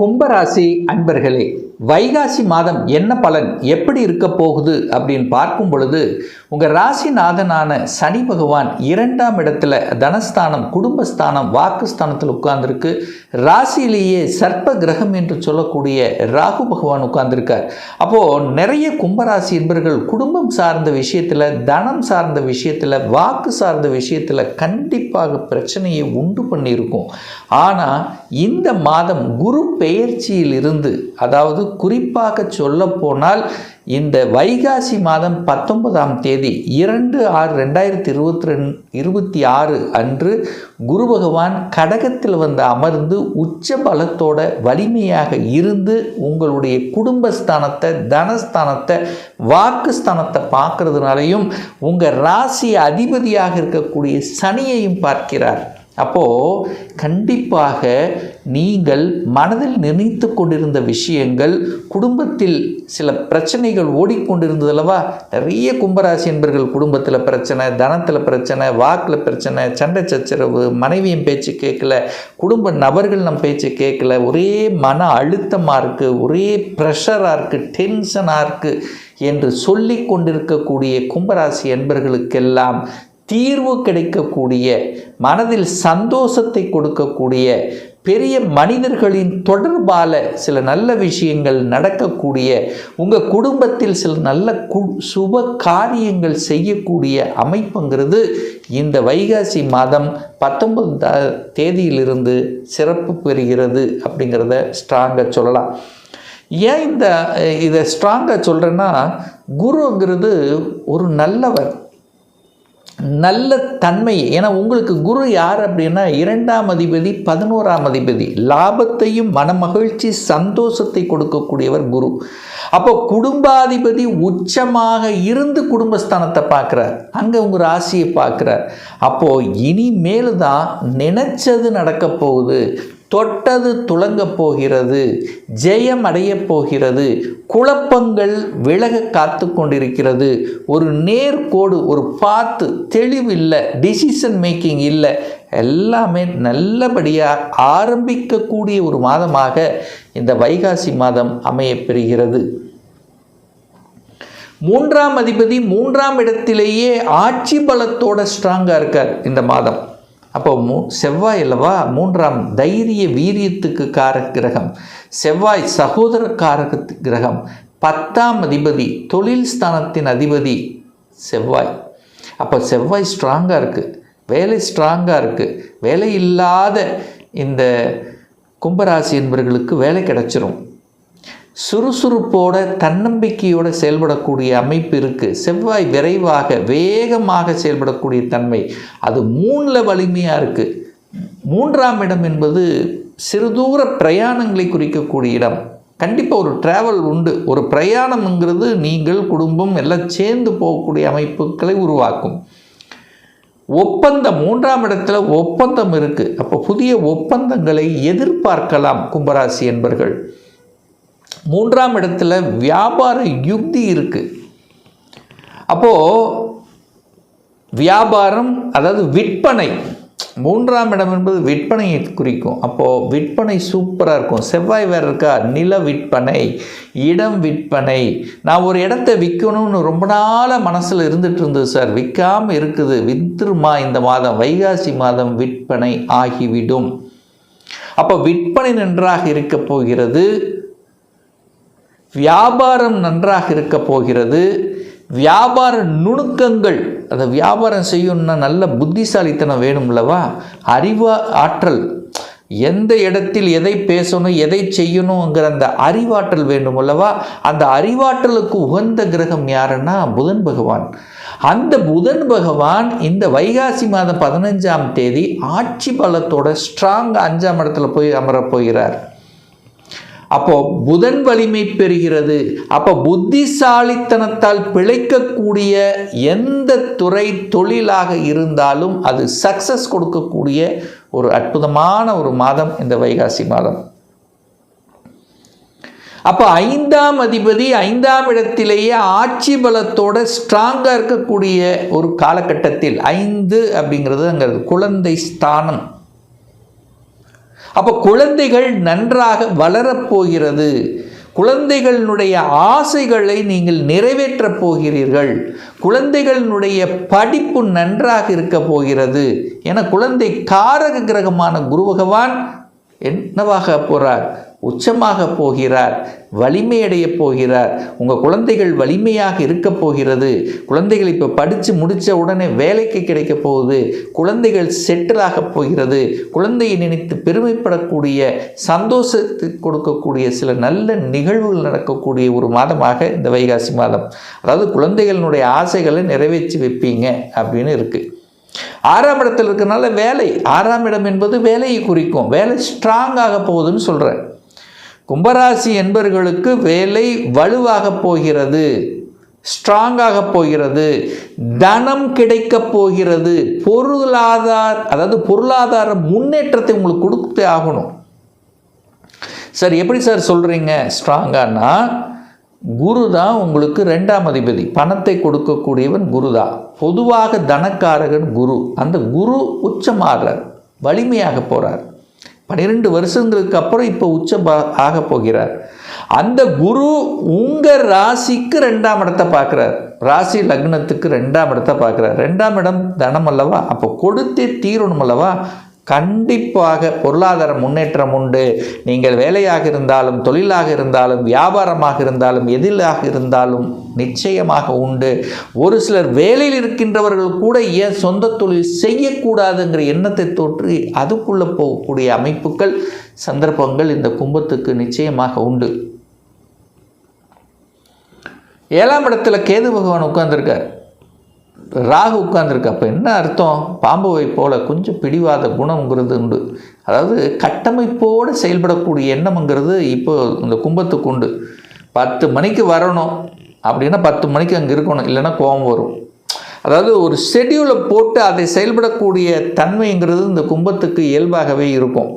கும்பராசி அன்பர்களே, வைகாசி மாதம் என்ன பலன் எப்படி இருக்க போகுது அப்படின்னு பார்க்கும் பொழுது உங்கள் ராசிநாதனான சனி பகவான் 2ஆம் இடத்துல தனஸ்தானம், குடும்பஸ்தானம், வாக்குஸ்தானத்தில் உட்கார்ந்துருக்கு. ராசியிலேயே சர்ப்ப கிரகம் என்று சொல்லக்கூடிய ராகு பகவான் உட்கார்ந்துருக்கார். அப்போது நிறைய கும்பராசி என்பர்கள் குடும்பம் சார்ந்த விஷயத்தில், தனம் சார்ந்த விஷயத்தில், வாக்கு சார்ந்த விஷயத்தில் கண்டிப்பாக பிரச்சனையை உண்டு பண்ணியிருக்கும். ஆனால் இந்த மாதம் குரு பெயர்ச்சியில் இருந்து, அதாவது குறிப்பாக சொல்ல போனால் இந்த வைகாசி மாதம் 19ஆம் தேதி 2/6/2026 அன்று குரு பகவான் கடகத்தில் வந்து அமர்ந்து உச்ச பலத்தோட வலிமையாக இருந்து உங்களுடைய குடும்பஸ்தானத்தை, தனஸ்தானத்தை, வாக்குஸ்தானத்தை பார்க்கறதுனாலையும் உங்கள் ராசி அதிபதியாக இருக்கக்கூடிய சனியையும் பார்க்கிறார். அப்போது கண்டிப்பாக நீங்கள் மனதில் நினைத்து கொண்டிருந்த விஷயங்கள், குடும்பத்தில் சில பிரச்சனைகள் ஓடிக்கொண்டிருந்தது அல்லவா? நிறைய கும்பராசி என்பர்கள் குடும்பத்தில் பிரச்சனை, தனத்தில் பிரச்சனை, வாக்கில் பிரச்சனை, சண்டை சச்சரவு, மனைவியின் பேச்சு கேட்கல, குடும்ப நபர்கள் நம்ம பேச்சு கேட்கல, ஒரே மன அழுத்தமாக இருக்குது, ஒரே ப்ரெஷராக இருக்குது, டென்ஷனாக இருக்குது என்று சொல்லி கொண்டிருக்கக்கூடிய கும்பராசி என்பர்களுக்கெல்லாம் தீர்வு கிடைக்கக்கூடிய, மனதில் சந்தோஷத்தை கொடுக்கக்கூடிய, பெரிய மனிதர்களின் தொடர்பால் சில நல்ல விஷயங்கள் நடக்கக்கூடிய, உங்கள் குடும்பத்தில் சில நல்ல சுப காரியங்கள் செய்யக்கூடிய அமைப்புங்கிறது இந்த வைகாசி மாதம் 19ஆம் தேதியிலிருந்து சிறப்பு பெறுகிறது அப்படிங்கிறத ஸ்ட்ராங்காக சொல்லலாம். ஏன் இதை ஸ்ட்ராங்காக சொல்கிறேன்னா, குருங்கிறது ஒரு நல்லவர், நல்ல தன்மை. ஏன்னா உங்களுக்கு குரு யார் அப்படின்னா 2ஆம் அதிபதி, 11ஆம் அதிபதி, லாபத்தையும் மனமகிழ்ச்சி சந்தோஷத்தை கொடுக்கக்கூடியவர் குரு. அப்போ குடும்பாதிபதி உச்சமாக இருந்து குடும்பஸ்தானத்தை பார்க்குறார், அங்கே உங்கள் ராசியை பார்க்குறார். அப்போது இனிமேல் தான் நினைச்சது நடக்க போகுது, தொட்டது துலங்க போகிறது, ஜெயம் அடைய போகிறது, குழப்பங்கள் விலக காத்து கொண்டிருக்கிறது, ஒரு நேர்கோடு, ஒரு பாத்து தெளிவில்லை, டிசிஷன் மேக்கிங் இல்லை, எல்லாமே நல்லபடியாக ஆரம்பிக்கக்கூடிய ஒரு மாதமாக இந்த வைகாசி மாதம் அமையப்பெறுகிறது. 3ஆம் அதிபதி 3ஆம் இடத்திலேயே ஆட்சி பலத்தோட ஸ்ட்ராங்காக இருக்கார் இந்த மாதம். அப்போ செவ்வாய் அல்லவா 3ஆம் தைரிய வீரியத்துக்கு காரக கிரகம், செவ்வாய் சகோதர காரக கிரகம், 10ஆம் அதிபதி, தொழில் ஸ்தானத்தின் அதிபதி செவ்வாய். அப்போ செவ்வாய் ஸ்ட்ராங்காக இருக்குது, வேலை ஸ்ட்ராங்காக இருக்குது. வேலை இல்லாத இந்த கும்பராசி என்பவர்களுக்கு வேலை கிடைச்சிரும். சுறுசுறுப்போட தன்னம்பிக்கையோடு செயல்படக்கூடிய அமைப்பு இருக்குது. செவ்வாய் விரைவாக வேகமாக செயல்படக்கூடிய தன்மை, அது 3ல் வலிமையாக இருக்குது. 3ஆம் இடம் என்பது சிறுதூர பிரயாணங்களை குறிக்கக்கூடிய இடம். கண்டிப்பாக ஒரு ட்ராவல் உண்டு. ஒரு பிரயாணம்ங்கிறது நீங்கள் குடும்பம் எல்லாம் சேர்ந்து போகக்கூடிய அமைப்புகளை உருவாக்கும். ஒப்பந்தம், 3ஆம் இடத்துல ஒப்பந்தம் இருக்குது. அப்போ புதிய ஒப்பந்தங்களை எதிர்பார்க்கலாம் கும்பராசி என்பர்கள். 3ஆம் இடத்துல வியாபார யுக்தி இருக்குது. அப்போது வியாபாரம், அதாவது விற்பனை, 3ஆம் இடம் என்பது விற்பனையை குறிக்கும். அப்போது விற்பனை சூப்பராக இருக்கும். செவ்வாய் வேறு இருக்கா, நில விற்பனை, இடம் விற்பனை. நான் ஒரு இடத்த விற்கணும்னு ரொம்ப நாளாக மனசில் இருந்துகிட்டு இருந்தது சார், விற்காமல் இருக்குது, விற்றுருமா இந்த மாதம், வைகாசி மாதம் விற்பனை ஆகிவிடும். அப்போ விற்பனை நன்றாக இருக்க போகிறது, வியாபாரம் நன்றாக இருக்க போகிறது. வியாபார நுணுக்கங்கள், அதை வியாபாரம் செய்யணும்னா நல்ல புத்திசாலித்தனம் வேணும்லவா, ஆற்றல், எந்த இடத்தில் எதை பேசணும், எதை செய்யணுங்கிற அந்த அறிவாற்றல் வேண்டும் அல்லவா. அந்த அறிவாற்றலுக்கு உகந்த கிரகம் யாருன்னா புதன் பகவான். அந்த புதன் பகவான் இந்த வைகாசி மாதம் 15ஆம் தேதி ஆட்சி பலத்தோட ஸ்ட்ராங் 5ஆம் இடத்துல போய் அமரப் போகிறார். அப்போ புதன் வலிமை பெறுகிறது. அப்போ புத்திசாலித்தனத்தால் பிழைக்கக்கூடிய எந்த துறை தொழிலாக இருந்தாலும் அது சக்சஸ் கொடுக்கக்கூடிய ஒரு அற்புதமான ஒரு மாதம் இந்த வைகாசி மாதம். அப்போ 5ஆம் அதிபதி 5ஆம் இடத்திலேயே ஆட்சி பலத்தோட ஸ்ட்ராங்காக இருக்கக்கூடிய ஒரு காலகட்டத்தில், 5 அப்படிங்கிறது அங்கே குழந்தை ஸ்தானம். அப்போ குழந்தைகள் நன்றாக வளரப்போகிறது. குழந்தைகளுடைய ஆசைகளை நீங்கள் நிறைவேற்றப் போகிறீர்கள். குழந்தைகளுடைய படிப்பு நன்றாக இருக்க போகிறது. என குழந்தை காரக கிரகமான குரு பகவான் என்னவாக போகிறார்? உச்சமாக போகிறார், வலிமையடைய போகிறார். உங்கள் குழந்தைகள் வலிமையாக இருக்க போகிறது. குழந்தைகள் இப்போ படித்து முடித்த உடனே வேலைக்கு கிடைக்க போகுது. குழந்தைகள் செட்டிலாக போகிறது. குழந்தையை நினைத்து பெருமைப்படக்கூடிய, சந்தோஷத்தை கொடுக்கக்கூடிய சில நல்ல நிகழ்வுகள் நடக்கக்கூடிய ஒரு மாதமாக இந்த வைகாசி மாதம். அதாவது குழந்தைகளினுடைய ஆசைகளை நிறைவேற்றி வைப்பீங்க அப்படின்னு இருக்குது. 6ஆம் இடத்தில் இருக்கிறனால வேலை, 6ஆம் இடம் என்பது வேலையை குறிக்கும். வேலை ஸ்ட்ராங்காக போகுதுன்னு சொல்கிறேன். கும்பராசி என்பவர்களுக்கு வேலை வலுவாக போகிறது, ஸ்ட்ராங்காக போகிறது, தனம் கிடைக்க போகிறது. பொருளாதார முன்னேற்றத்தை உங்களுக்கு கொடுத்தே ஆகணும். சார் எப்படி சார் சொல்கிறீங்க ஸ்ட்ராங்கானா? குரு தான் உங்களுக்கு 2ஆம் அதிபதி, பணத்தை கொடுக்கக்கூடியவன் குரு தான். பொதுவாக தனக்காரகன் குரு. அந்த குரு உச்சமாகிறார், வலிமையாக போகிறார். 12 வருஷங்களுக்கு அப்புறம் இப்போ உச்சம் ஆக போகிறார். அந்த குரு உங்கள் ராசிக்கு 2ஆம் இடத்தை பார்க்குறார். ராசி லக்னத்துக்கு 2ஆம் இடத்தை பார்க்குறார். 2ஆம் இடம் தனம் அல்லவா? அப்போ கொடுத்தே தீரணும் அல்லவா? கண்டிப்பாக பொருளாதார முன்னேற்றம் உண்டு. நீங்கள் வேலையாக இருந்தாலும், தொழிலாக இருந்தாலும், வியாபாரமாக இருந்தாலும், எதிலாக இருந்தாலும் நிச்சயமாக உண்டு. ஒரு சிலர் வேலையில் இருக்கின்றவர்கள் கூட ஏன் சொந்த தொழில் செய்யக்கூடாதுங்கிற எண்ணத்தை தோற்றி அதுக்குள்ளே போகக்கூடிய அமைப்புகள், சந்தர்ப்பங்கள் இந்த கும்பத்துக்கு நிச்சயமாக உண்டு. 7ஆம் இடத்துல கேது பகவான் உட்கார்ந்துருக்கார், ராகு உட்கார்ந்துருக்கு. அப்போ என்ன அர்த்தம்? பாம்புவை போல கொஞ்சம் பிடிவாத குணம்ங்கிறது உண்டு. அதாவது கட்டமைப்போடு செயல்படக்கூடிய எண்ணம்ங்கிறது இப்போ இந்த கும்பத்துக்கு உண்டு. 10 மணிக்கு வரணும் அப்படின்னா 10 மணிக்கு அங்கே இருக்கணும், இல்லைன்னா கோபம் வரும். அதாவது ஒரு ஷெட்யூலை போட்டு அதை செயல்படக்கூடிய தன்மைங்கிறது இந்த கும்பத்துக்கு இயல்பாகவே இருக்கும்.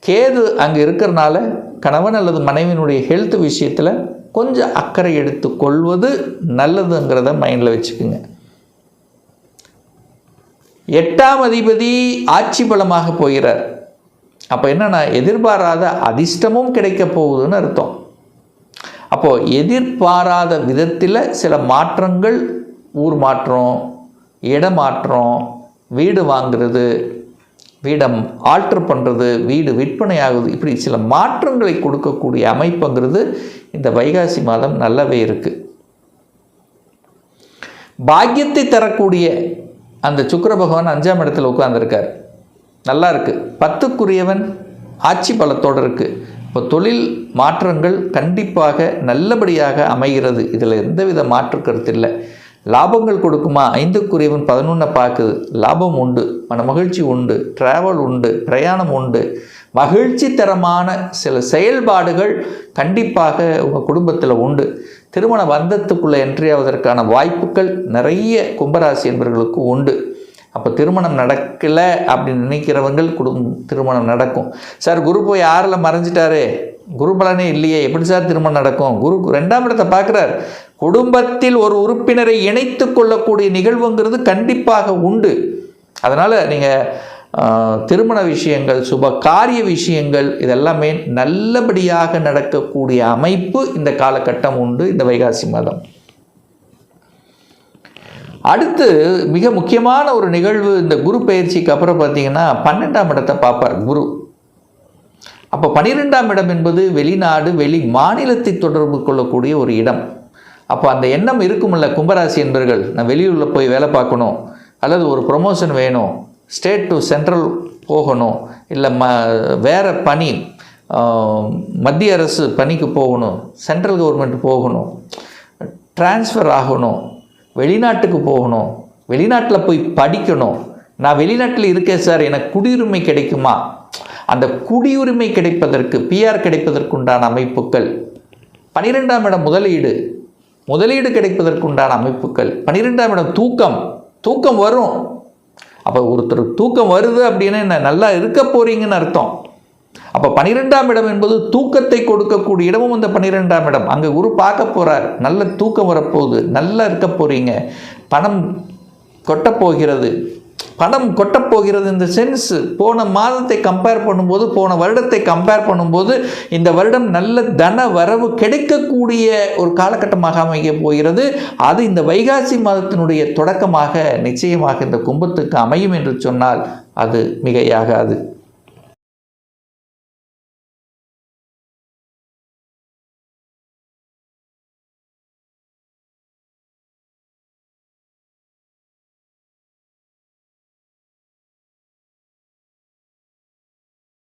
கேது அங்கே இருக்கிறனால கணவன் அல்லது மனைவியினுடைய ஹெல்த் விஷயத்தில் கொஞ்சம் அக்கறை எடுத்து கொள்வது நல்லதுங்கிறத மைண்டில் வச்சுக்குங்க. 8ஆம் அதிபதி ஆட்சி பலமாக போகிறார். அப்போ என்னன்னா, எதிர்பாராத அதிர்ஷ்டமும் கிடைக்க போகுதுன்னு அர்த்தம். அப்போது எதிர்பாராத விதத்தில் சில மாற்றங்கள், ஊர் மாற்றம், இடமாற்றம், வீடு வாங்கிறது, வீடை ஆல்டர் பண்ணுறது, வீடு விற்பனை ஆகுது, இப்படி சில மாற்றங்களை கொடுக்கக்கூடிய அமைப்புங்கிறது இந்த வைகாசி மாதம் நல்லாவே இருக்குது. பாக்கியத்தை தரக்கூடிய அந்த சுக்கிர பகவான் 5ஆம் இடத்துல உட்கார்ந்துருக்கார், நல்லா இருக்குது. 10க்குரியவன் ஆட்சி பலத்தோடு இருக்குது. இப்போ தொழில் மாற்றங்கள் கண்டிப்பாக நல்லபடியாக அமைகிறது. இதில் எந்தவித மாற்று கருத்து இல்லை. லாபங்கள் கொடுக்குமா? 5க்குரியவன் 11 பார்க்குது. லாபம் உண்டு, மன மகிழ்ச்சி உண்டு, டிராவல் உண்டு, பிரயாணம் உண்டு, மகிழ்ச்சி தரமான சில செயல்பாடுகள் கண்டிப்பாக உங்கள் குடும்பத்தில் உண்டு. திருமண பந்தத்துக்குள்ளே என்ட்ரி ஆவதற்கான வாய்ப்புகள் நிறைய கும்பராசி என்பவர்களுக்கு உண்டு. அப்போ திருமணம் நடக்கலை அப்படின்னு நினைக்கிறவங்கள் திருமணம் நடக்கும். சார் குரு போய் 6ல் மறைஞ்சிட்டாரு, குரு பலனே இல்லையே, எப்படி சார் திருமணம் நடக்கும்? குரு 2ஆம் இடத்தை பார்க்குறார். குடும்பத்தில் ஒரு உறுப்பினரை இணைத்து கொள்ளக்கூடிய நிகழ்வுங்கிறது கண்டிப்பாக உண்டு. அதனால் நீங்கள் திருமண விஷயங்கள், சுப காரிய விஷயங்கள் இதெல்லாமே நல்லபடியாக நடக்கக்கூடிய அமைப்பு இந்த காலகட்டம் உண்டு, இந்த வைகாசி மாதம். அடுத்து மிக முக்கியமான ஒரு நிகழ்வு, இந்த குரு பயிற்சிக்கு அப்புறம் பார்த்தீங்கன்னா 12ஆம் இடத்தை பார்ப்பார் குரு. அப்போ 12ஆம் இடம் என்பது வெளிநாடு, வெளி மாநிலத்தை தொடர்பு கொள்ளக்கூடிய ஒரு இடம். அப்போ அந்த எண்ணம் இருக்குமில்ல கும்பராசி என்பவர்கள், நான் வெளியூரில் போய் வேலை பார்க்கணும், அல்லது ஒரு ப்ரொமோஷன் வேணும், ஸ்டேட் டு சென்ட்ரல் போகணும், இல்லை வேறு பணி, மத்திய அரசு பணிக்கு போகணும், சென்ட்ரல் கவர்மெண்ட் போகணும், ட்ரான்ஸ்ஃபர் ஆகணும், வெளிநாட்டுக்கு போகணும், வெளிநாட்டில் போய் படிக்கணும், நான் வெளிநாட்டில் இருக்கேன் சார், எனக்கு குடியுரிமை கிடைக்குமா? அந்த குடியுரிமை கிடைப்பதற்கு, பிஆர் கிடைப்பதற்குண்டான அமைப்புகள். 12ஆம் இடம் முதலீடு கிடைப்பதற்குண்டான அமைப்புகள். 12ஆம் இடம் தூக்கம் வரும். அப்போ ஒருத்தர் தூக்கம் வருது அப்படின்னா என்ன, நல்லா இருக்க போறீங்கன்னு அர்த்தம். அப்போ 12ஆம் இடம் என்பது தூக்கத்தை கொடுக்கக்கூடிய இடமும் இந்த 12ஆம் இடம். அங்கே குரு பார்க்க போகிறார், நல்ல தூக்கம் வரப்போகுது, நல்லா இருக்க போகிறீங்க, பணம் கொட்ட போகிறது, பணம் கொட்டப்போகிறது. இந்த சென்ஸ் போன மாதத்தை கம்பேர் பண்ணும்போது, போன வருடத்தை கம்பேர் பண்ணும்போது இந்த வருடம் நல்ல தன வரவு கிடைக்கக்கூடிய ஒரு காலகட்டமாக அமைய போகிறது. அது இந்த வைகாசி மாதத்தினுடைய தொடக்கமாக நிச்சயமாக இந்த கும்பத்துக்கு அமையும் என்று சொன்னால் அது மிகையாகாது.